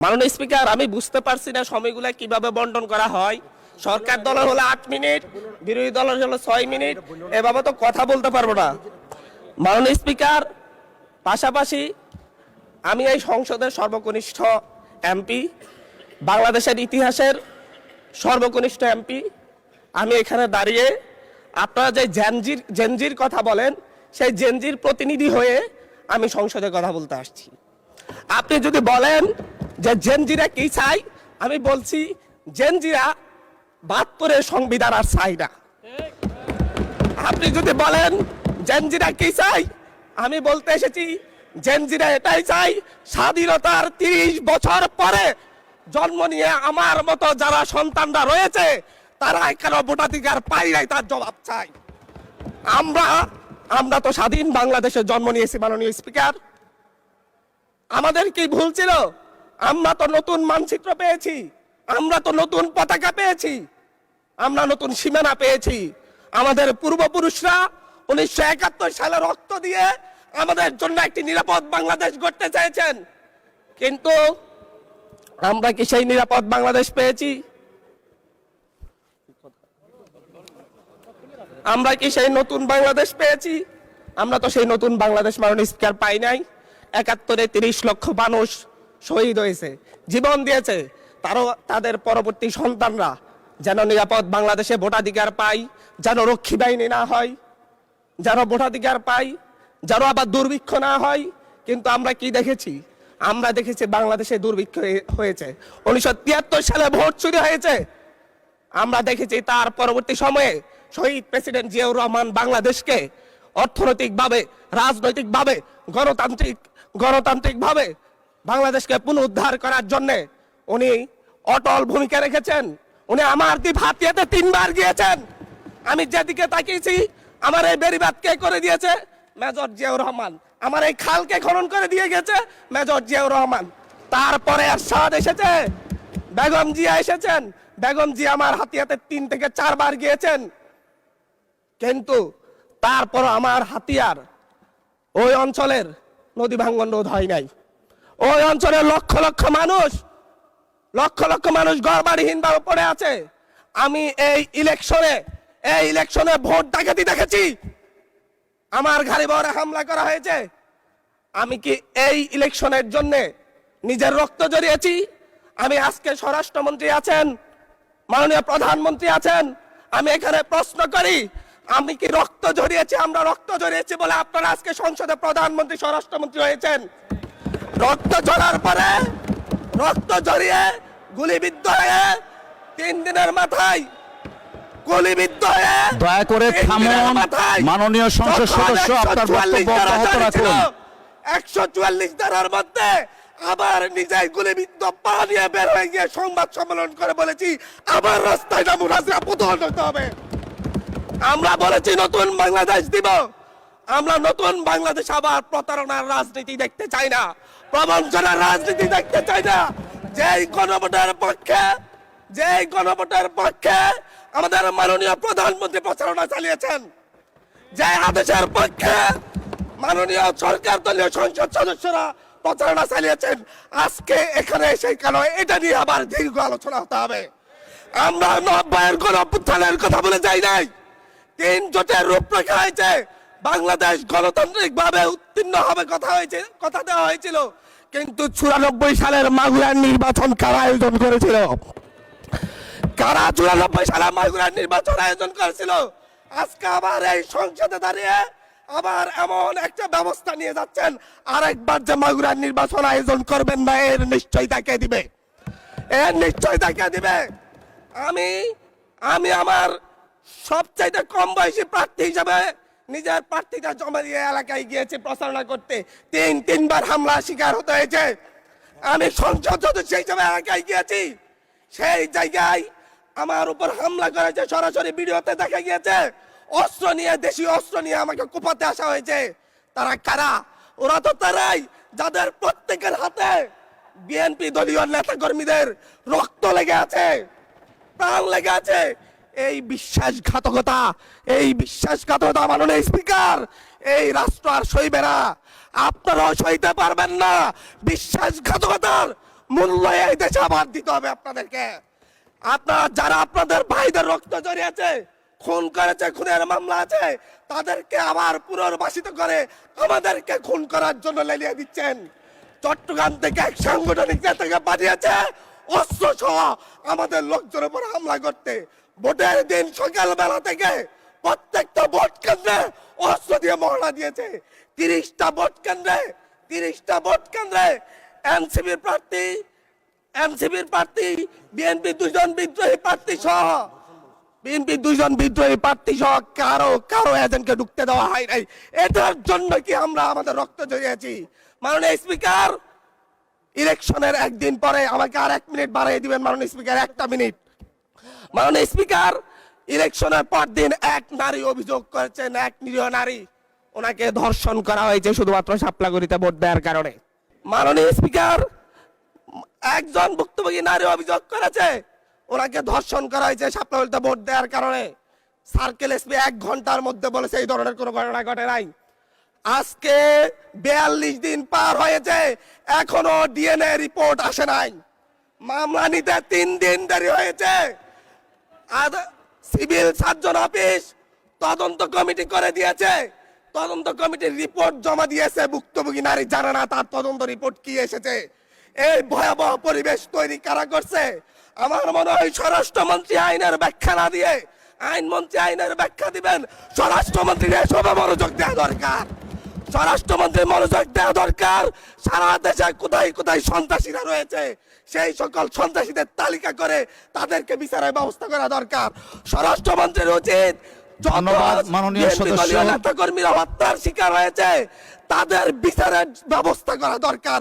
মাননীয় স্পিকার, আমি বুঝতে পারছি না সময়গুলো কিভাবে বন্টন করা হয়। সরকার দলের হলো 8 মিনিট, বিরোধী দলের হলো 6 মিনিট, এভাবে তো কথা বলতে পারবো না। মাননীয় স্পিকার, পাশাপাশি আমি এই সংসদের সর্বকনিষ্ঠ এমপি, বাংলাদেশের ইতিহাসের সর্বকনিষ্ঠ এমপি। আমি এখানে দাঁড়িয়ে আপনারা যে জেনজির কথা বলেন, সেই জেনজির প্রতিনিধি হয়ে আমি সংসদে কথা বলতে আসছি। আপনি যদি বলেন যে জেনজিরা কি চাই, আমি বলছি জেনজিরা 72-এর সংবিধান আর চাই না। আপনি যদি বলেন জেনজিরা কি চাই, আমি বলতে এসেছি জেনজিরা এটাই চাই, স্বাধীনতার 30 বছর পরে জন্ম নিয়ে আমার মতো যারা সন্তানরা রয়েছে তারা কেন ভোটাধিকার পাই নাই, তার জবাব চাই। আমরা তো স্বাধীন বাংলাদেশে জন্ম নিয়েছি। মাননীয় স্পিকার, আমাদের কি ভুল ছিল? আমরা তো নতুন মানচিত্র পেয়েছি, আমরা তো নতুন পতাকা পেয়েছি, আমরা নতুন সীমানা পেয়েছি। আমাদের পূর্বপুরুষরা 1971 সালে রক্ত দিয়ে আমাদের জন্য একটি নিরাপদ বাংলাদেশ গড়তে চেয়েছেন, কিন্তু আমরা কি সেই নিরাপদ বাংলাদেশ পেয়েছি? আমরা কি সেই নতুন বাংলাদেশ পেয়েছি? আমরা তো সেই নতুন বাংলাদেশ মাননীয় স্পিকার পাই নাই। 71-এ 30 লক্ষ মানুষ শহীদ হয়েছে, জীবন দিয়েছে, তাদের পরবর্তী সন্তানরা যেন নিরাপদ বাংলাদেশে ভোটাধিকার পায়, যেন রক্ষী বাহিনী না হয়, যেন ভোটাধিকার পায়, যেন আবার দুর্ভিক্ষ না হয়। কিন্তু আমরা কি দেখেছি? আমরা দেখেছি বাংলাদেশে দুর্ভিক্ষ হয়েছে। 1973 সালে ভোট চুরি হয়েছে। আমরা দেখেছি তার পরবর্তী সময়ে শহীদ প্রেসিডেন্ট জিয়াউর রহমান বাংলাদেশকে অর্থনৈতিকভাবে, রাজনৈতিকভাবে, গণতান্ত্রিকভাবে বাংলাদেশকে পুনরুদ্ধার করার জন্য উনি অটল ভূমিকা রেখেছেন। উনি আমার দ্বীপ হাতিয়াতে 3 বার গিয়েছেন। আমি যেদিকে তাকিয়েছি, আমার এই বেড়িবাঁধ কে করে দিয়েছে? মেজর জিয়াউর রহমান। আমার এই খালকে খনন করে দিয়ে গেছে মেজর জিয়াউর রহমান। তারপরে এরশাদ এসেছে, বেগম জিয়া এসেছেন। বেগম জিয়া আমার হাতিয়াতে 3 থেকে 4 বার গিয়েছেন, কিন্তু তারপর আমার হাতিয়ার ওই অঞ্চলের নদী ভাঙ্গন রোধ হয় নাই। ওই অঞ্চলের লক্ষ লক্ষ মানুষ ঘরবাড়িহীন ভাবে পড়ে আছে। আমি এই ইলেকশনে ভোট ডাকাতি দেখেছি। আমার গাড়ি বহরে হামলা করা হয়েছে। আমি কি এই ইলেকশনের জন্য নিজের রক্ত জড়িয়েছি? আমি আজকে স্বরাষ্ট্রমন্ত্রী আছেন, মাননীয় প্রধানমন্ত্রী আছেন, আমি এখানে প্রশ্ন করি, আমি কি রক্ত জড়িয়েছি? আমরা রক্ত জড়িয়েছি বলে আপনারা আজকে সংসদে প্রধানমন্ত্রী, স্বরাষ্ট্রমন্ত্রী হয়েছেন। রক্ত ঝরার পরে, রক্ত জড়িয়ে গুলিবিদ্ধ হয়ে 3 দিনের মাথায় গুলিবিদ্ধ হয়ে, দয়া করে থামুন। মাননীয় সংসদ সদস্য, আপনার বক্তব্য অব্যাহত রাখুন। 144 ধারার মধ্যে আবার নিজে গুলিবিদ্ধ পা নিয়ে বের হয়ে গিয়ে সংবাদ সম্মেলন করে বলেছি আবার রাস্তায় নামুন, প্রধান হতে হবে। আমরা বলেছি নতুন বাংলাদেশ দিব। আমরা নতুন বাংলাদেশ আবার প্রতারণার রাজনীতি দেখতে চাই না, প্রবঞ্চনার রাজনীতি দেখতে চাই না। যেই গণভোটের পক্ষে আমাদের মাননীয় প্রধানমন্ত্রী প্রচারণা চালিয়েছেন, যে আদেশের পক্ষে মাননীয় সরকার দলীয় সংসদ সদস্যরা প্রচারণা চালিয়েছেন, আজকে এখানে এসে কেন এটা নিয়ে আবার দীর্ঘ আলোচনা হতে হবে? আমরা 90-এর গণঅভ্যুত্থানের কথা বলে যাই নাই। 3 জোটের রূপরেখা হয়েছে, বাংলাদেশ গণতান্ত্রিক ভাবে উত্তীর্ণ হবে কথা দেওয়া হয়েছিল, কিন্তু 94 সালের মাগুরার নির্বাচন কারা আয়োজন করেছিল? কারা 94 সালে মাগুরার নির্বাচন আয়োজন করেছিল? আজকে আবার এই সংসদে দাঁড়িয়ে আবার এমন একটা ব্যবস্থা নিয়ে যাচ্ছেন, আরেকবার যে মাগুরার নির্বাচন আয়োজন করবেন না, এর নিশ্চয়তা কে দিবে? আমি আমার সবচাইতে কম বয়সী প্রার্থী হিসাবে নিজের প্রার্থীটা জমা দিয়ে এলাকায় গিয়েছি প্রচারণা করতে। 3 বার হামলা শিকার হতে হয়েছে। আমি সংসদ সদস্য হিসাবে এলাকায় গিয়েছি, সেই জায়গায় আমার উপর হামলা করেছে, সরাসরি ভিডিওতে দেখা গিয়েছে। অস্ত্র নিয়ে, দেশীয় অস্ত্র নিয়ে আমাকে কোপাতে আসা হয়েছে। তারা কারা? ওরা তো তারাই যাদের প্রত্যেকের হাতে বিএনপি দলীয় নেতা কর্মীদের রক্ত লেগে আছে, প্রাণ লেগে আছে। এই বিশ্বাসঘাতকতা মাননীয় স্পিকার, এই রাষ্ট্র আর সইবে না। আপনারাও সইতে পারবেন না। বিশ্বাসঘাতকতার মূল্য এই দেশে আবার দিতে হবে আপনাদেরকে। আপনারা যারা আপনাদের ভাইদের রক্ত জড়িয়েছে, খুন করেছে, খুনের মামলা আছে, তাদেরকে আবার পুনর্বাসিত করে আমাদেরকে খুন করার জন্য লেলিয়ে দিচ্ছেন। চট্টগ্রাম থেকে এক সাংগঠনিক নেতাকে পাঠিয়েছে অস্ত্র সহ আমাদের লোকজনের উপর হামলা করতে। ভোটের দিন সকালবেলা থেকে প্রত্যেকটা ভোট কেন্দ্রে অস্ত্র দিয়ে মহড়া দিয়েছে। 30টা ভোট কেন্দ্রে এনসিপির প্রার্থী, বিএনপি দুজন বিদ্রোহী প্রার্থী সহ কারো এজেন্টকে ঢুকতে দেওয়া হয় নাই। এটার জন্য কি আমরা আমাদের রক্ত জড়িয়েছি? মাননীয় স্পিকার, ইলেকশনের একদিন পরে আমাকে আর 1 মিনিট বাড়িয়ে দিবেন মাননীয় স্পিকার, 1টা মিনিট। মাননীয় স্পিকার, ইলেকশনের পর দিন এক নারী অভিযোগ করেছেন, এক নিরীহ নারী, ওনাকে ধর্ষণ করা হয়েছে শুধুমাত্র শাপলাগুড়িতে ভোট দেওয়ার কারণে। মাননীয় স্পিকার, একজন ভুক্তভোগী নারী অভিযোগ করেছে ওনাকে ধর্ষণ করা হয়েছে শাপলাগুড়িতে ভোট দেওয়ার কারণে। সার্কেল এসপি 1 ঘন্টার মধ্যে বলেছে এই ধরনের কোনো ঘটনা ঘটে নাই। আজকে 42 দিন পার হয়েছে, এখনো ডিএনএ রিপোর্ট আসে নাই। মামলা নিতে 3 দিন দেরি হয়েছে। সিভিল সার্জন অফিস তদন্ত কমিটি করে দিয়েছে, তদন্ত কমিটির রিপোর্ট জমা দিয়েছে, ভুক্তভোগী নারী জানে না তার তদন্ত রিপোর্ট কি এসেছে। এই ভয়াবহ পরিবেশ তৈরি কারা করছে? আমার মনে হয় স্বরাষ্ট্রমন্ত্রী আইনের ব্যাখ্যা না দিয়ে, আইনমন্ত্রী আইনের ব্যাখ্যা দিবেন, স্বরাষ্ট্রমন্ত্রীর এসবে মনোযোগ দেওয়া দরকার। স্বরাষ্ট্রমন্ত্রীর মনোযোগ দেওয়া দরকার। সারা দেশে কোথায় কোথায় সন্ত্রাসীরা রয়েছে সেই সকল সন্ত্রাসীদের তালিকা করে তাদেরকে বিচারের ব্যবস্থা করা দরকার। স্বরাষ্ট্রমন্ত্রীর উচিত ধন্যবাদ মাননীয় সদস্য। নেতা কর্মীরা হত্যার শিকার হয়েছে তাদের বিচারের ব্যবস্থা করা দরকার।